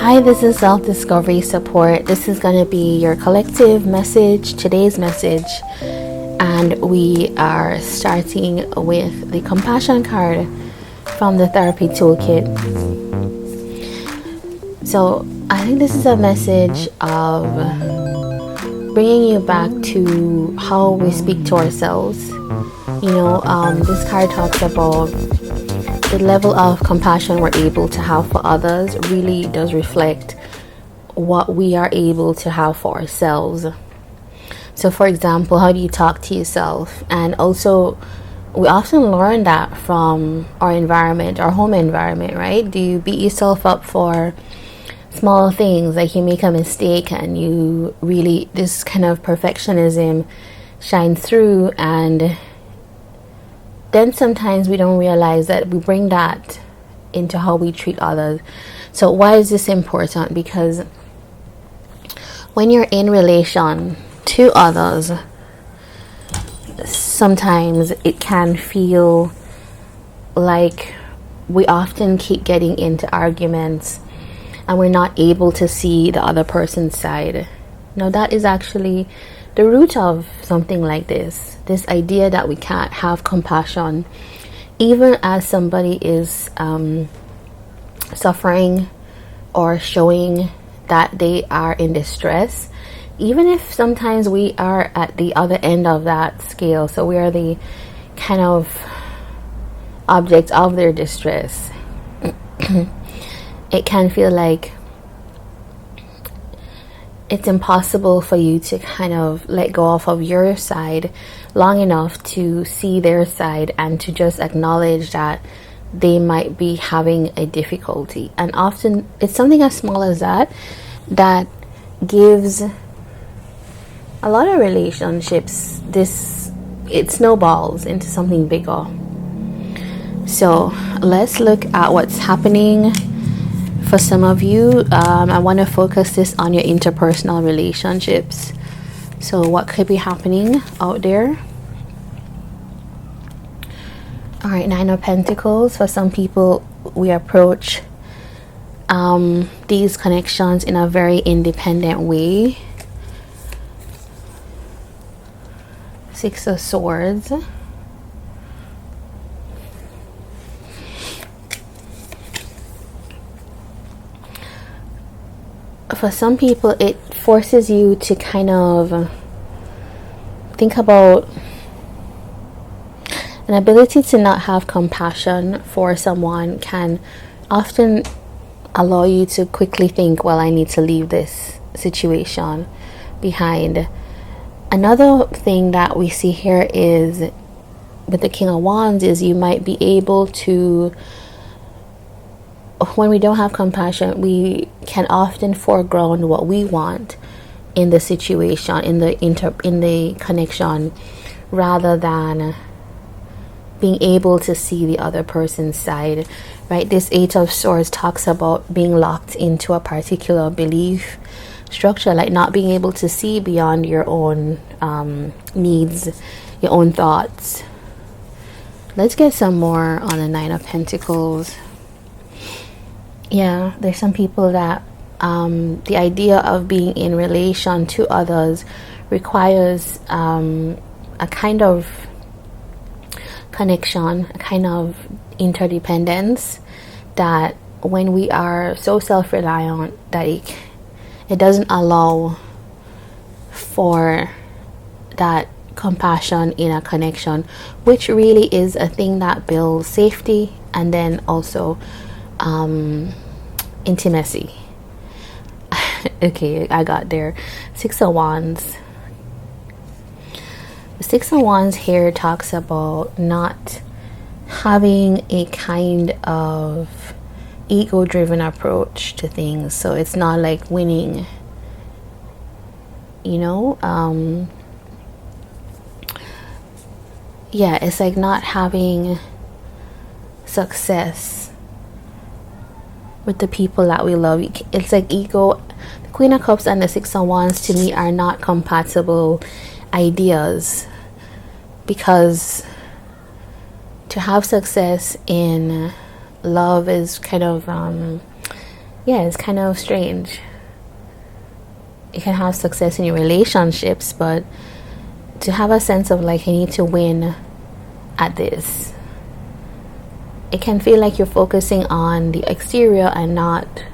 Hi, this is Self Discovery Support. This is going to be your collective message, today's message, and we are starting with the compassion card from the therapy toolkit. So, I think this is a message of bringing you back to how we speak to ourselves. This card talks about the level of compassion we're able to have for others really does reflect what we are able to have for ourselves. So, for example, how do you talk to yourself? And also, we often learn that from our environment, our home environment, right? Do you beat yourself up for small things, like you make a mistake and you really, this kind of perfectionism shines through, and then sometimes we don't realize that we bring that into how we treat others. So why is this important? Because when you're in relation to others, sometimes it can feel like we often keep getting into arguments and we're not able to see the other person's side. Now that is actually the root of something like this idea that we can't have compassion even as somebody is suffering or showing that they are in distress, even if sometimes we are at the other end of that scale, so we are the kind of object of their distress. It can feel like it's impossible for you to kind of let go off of your side long enough to see their side and to just acknowledge that they might be having a difficulty. And often it's something as small as that gives a lot of relationships, it snowballs into something bigger. So let's look at what's happening. For some of you, I want to focus this on your interpersonal relationships. So what could be happening out there? All right, Nine of Pentacles. For some people, we approach these connections in a very independent way. Six of Swords. For some people, it forces you to kind of think about an ability to not have compassion for someone can often allow you to quickly think, well, I need to leave this situation behind. Another thing that we see here is with the King of Wands is you might be able to, when we don't have compassion, we can often foreground what we want in the situation, in the connection, rather than being able to see the other person's side, right? This Eight of Swords talks about being locked into a particular belief structure, like not being able to see beyond your own needs, your own thoughts. Let's get some more on the Nine of Pentacles. Yeah, there's some people that the idea of being in relation to others requires a kind of connection, a kind of interdependence, that when we are so self-reliant that it doesn't allow for that compassion in a connection, which really is a thing that builds safety and then also intimacy. Okay, I got there. Six of Wands. The Six of Wands here talks about not having a kind of ego-driven approach to things. So it's not like winning, yeah, it's like not having success with the people that we love. It's like ego. The Queen of Cups and the Six of Wands to me are not compatible ideas, because to have success in love is kind of yeah, it's kind of strange. You can have success in your relationships, but to have a sense of like you need to win at this, it can feel like you're focusing on the exterior and not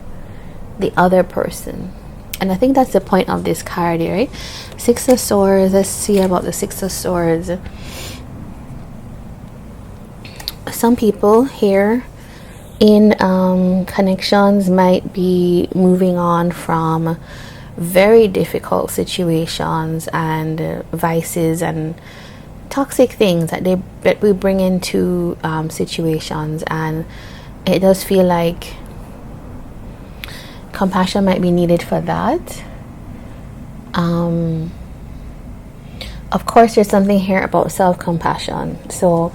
the other person. And I think that's the point of this card here, right? Six of Swords. Let's see about the Six of Swords. Some people here in connections might be moving on from very difficult situations and vices and toxic things that we bring into situations, and it does feel like compassion might be needed for that. Of course, there's something here about self-compassion. So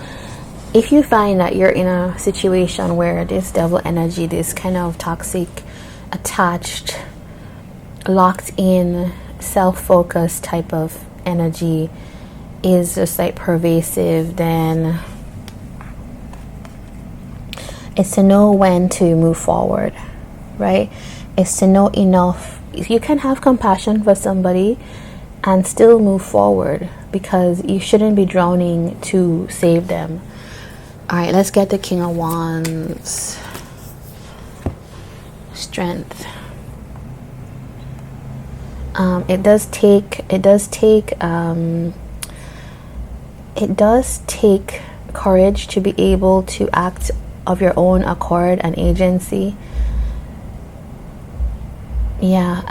if you find that you're in a situation where this devil energy, this kind of toxic, attached, locked in, self-focused type of energy is just like pervasive, then it's to know when to move forward, right? It's to know enough. You can have compassion for somebody and still move forward, because you shouldn't be drowning to save them. All right, let's get the King of Wands. Strength. It does take courage to be able to act of your own accord and agency. Yeah,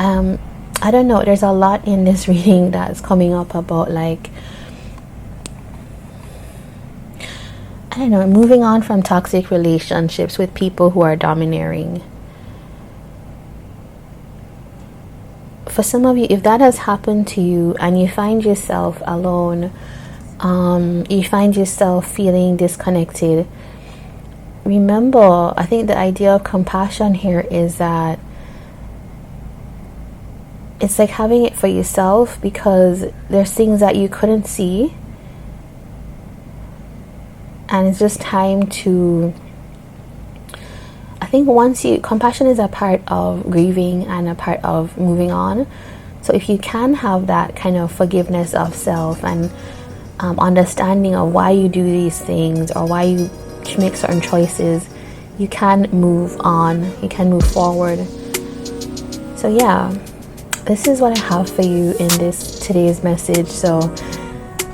I don't know, there's a lot in this reading that's coming up about like, I don't know, moving on from toxic relationships with people who are domineering. For some of you, if that has happened to you and you find yourself alone, you find yourself feeling disconnected, remember, I think the idea of compassion here is that it's like having it for yourself, because there's things that you couldn't see, and it's just time to, I think compassion is a part of grieving and a part of moving on. So if you can have that kind of forgiveness of self and understanding of why you do these things or why you make certain choices, you can move on, you can move forward. So yeah, this is what I have for you in today's message. So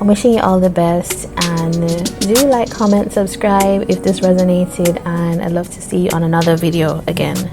I'm wishing you all the best, and do like, comment, subscribe if this resonated, and I'd love to see you on another video again.